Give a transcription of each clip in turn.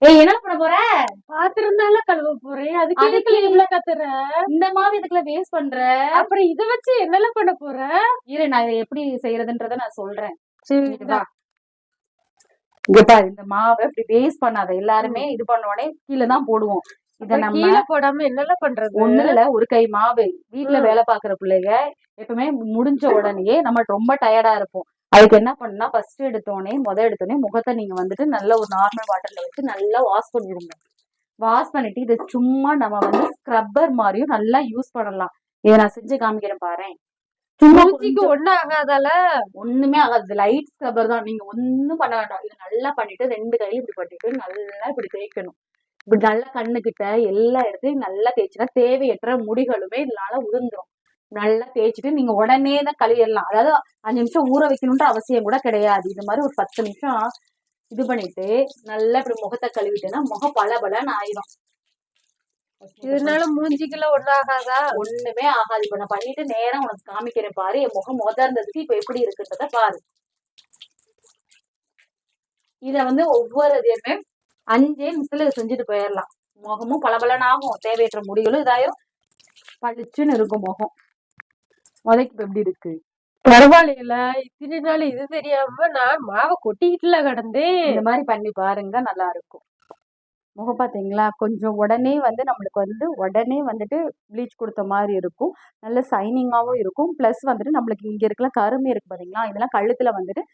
ஏய் என்ன பண்ண போற? பாத்திரம் தானே கழுவ போறேன். அதுக்கு அதுக்கு எதுக்குள்ள இவ்வளவு கத்துற? இந்த மாவு இதுக்குள்ள வேஸ்ட் பண்ற? அப்புறம் இத வச்சு என்னெல்லாம் பண்ண போற? இரு நான் இதை எப்படி செய்யறதுன்றத நான் சொல்றேன். சரி இங்க வா. இங்க பாரு, இந்த மாவை இப்படி வேஸ்ட் பண்ணாத. எல்லாருமே இது பண்ண உடனே கீழே தான் போடுவோம். இத அப்புறம் நம்ம கீழே போடாம என்னெல்லாம் பண்றது? ஒண்ணும் இல்ல, ஒரு கை மாவு. வீட்டுல வேலை பாக்குற பிள்ளைங்க எப்பவுமே முடிஞ்ச உடனேயே நம்ம ரொம்ப டயர்டா இருப்போம். அதுக்கு என்ன பண்ணா, ஃபர்ஸ்ட் எடுத்தோடனே முகத்தை நீங்க வந்துட்டு நல்ல ஒரு நார்மல் வாட்டர்ல வச்சு நல்லா வாஷ் பண்ணிடுங்க. வாஷ் பண்ணிட்டு இதை சும்மா நம்ம வந்து ஸ்க்ரப்பர் மாதிரியும் நல்லா யூஸ் பண்ணலாம். இதை நான் செஞ்சு காமிக்கிறேன் பாரு. சும்மா மூஞ்சிக்கு ஒண்ணும் ஆகாதால? ஒண்ணுமே ஆகாது. லைட் ஸ்க்ரப்பர் தான். நீங்க ஒண்ணும் பண்ண வேண்டாம். இதை நல்லா பண்ணிட்டு 2 கையும் இப்படி பண்ணிட்டு நல்லா இப்படி தேய்க்கணும். இப்படி நல்லா கண்ணுகிட்ட எல்லா இடத்தையும் நல்லா தேய்ச்சினா தேவையற்ற முடிகளுமே இதனால உதிர்ந்துரும். நல்லா தேய்ச்சிட்டு நீங்க உடனே தான் கழுவிடலாம். அதாவது 5 நிமிஷம் ஊற வைக்கணும்ன்ற அவசியம் கூட கிடையாது. இது மாதிரி ஒரு 10 நிமிஷம் இது பண்ணிட்டு நல்லா இப்படி முகத்தை கழுவிட்டேன்னா முகம் பளபளன்னு ஆயிடும். இதனால மூஞ்சிக்கெல்லாம் ஒண்ணும் ஆகாதா? ஒண்ணுமே ஆகாது. இப்ப நான் பண்ணிட்டு நேரம் உனக்கு காமிக்கிறேன் பாரு. என் முகம் முதர்ந்ததுக்கு இப்ப எப்படி இருக்குன்றத பாரு. இத வந்து ஒவ்வொரு இதையுமே 5 நிமிஷத்துல செஞ்சுட்டு போயிடலாம். முகமும் பளபளன்னு ஆகும். தேவையற்ற முடிகளும் இதாயிரும். பளிச்சுன்னு இருக்கும் முகம். முதக்கு இப்ப எப்படி இருக்கு? பரவாயில்லையில. இத்தனை நாள் இது தெரியாம நான் மாவை கொட்டிக்கிட்டுல கிடந்தேன். இந்த மாதிரி பண்ணி பாருங்க, நல்லா இருக்கும். முகம் பாத்தீங்களா? கொஞ்சம் உடனே வந்து நம்மளுக்கு வந்து உடனே வந்துட்டு ப்ளீச் கொடுத்த மாதிரி இருக்கும். நல்ல சைனிங்காவும் இருக்கும். பிளஸ் வந்துட்டு நம்மளுக்கு இங்க இருக்கலாம் கருமை இருக்கு பாத்தீங்களா? இதெல்லாம் கழுத்துல வந்துட்டு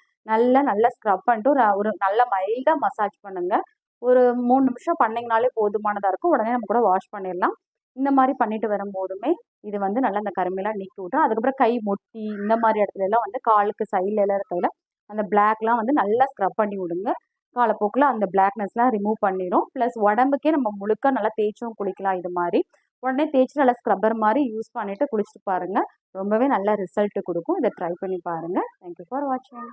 நல்லா ஸ்க்ரப் பண்ணிட்டு ஒரு நல்ல மைல்டா மசாஜ் பண்ணுங்க. ஒரு 3 நிமிஷம் பண்ணீங்கனாலே போதுமானதா இருக்கும். உடனே நம்ம கூட வாஷ் பண்ணிடலாம். இந்த மாதிரி பண்ணிட்டு வரும்போதுமே இது வந்து நல்லா அந்த கருமையெல்லாம் நீக்கி விட்டுரும். அதுக்கப்புறம் கை மொட்டி இந்த மாதிரி இடத்துல எல்லாம் வந்து காலுக்கு சைட்ல எல்லாம் இருக்கையில அந்த பிளாக்லாம் வந்து நல்லா ஸ்க்ரப் பண்ணி விடுங்க. காலப்போக்கில் அந்த பிளாக்னஸ்லாம் ரிமூவ் பண்ணிடும். ப்ளஸ் உடம்புக்கே நம்ம முழுக்க நல்லா தேய்ச்சும் குளிக்கலாம். இது மாதிரி உடனே தேய்ச்சி நல்லா ஸ்க்ரப்பர் மாதிரி யூஸ் பண்ணிட்டு குளிச்சுட்டு பாருங்க. ரொம்பவே நல்ல ரிசல்ட் கொடுக்கும். இதை ட்ரை பண்ணி பாருங்க. தேங்க்யூ ஃபார் வாட்சிங்.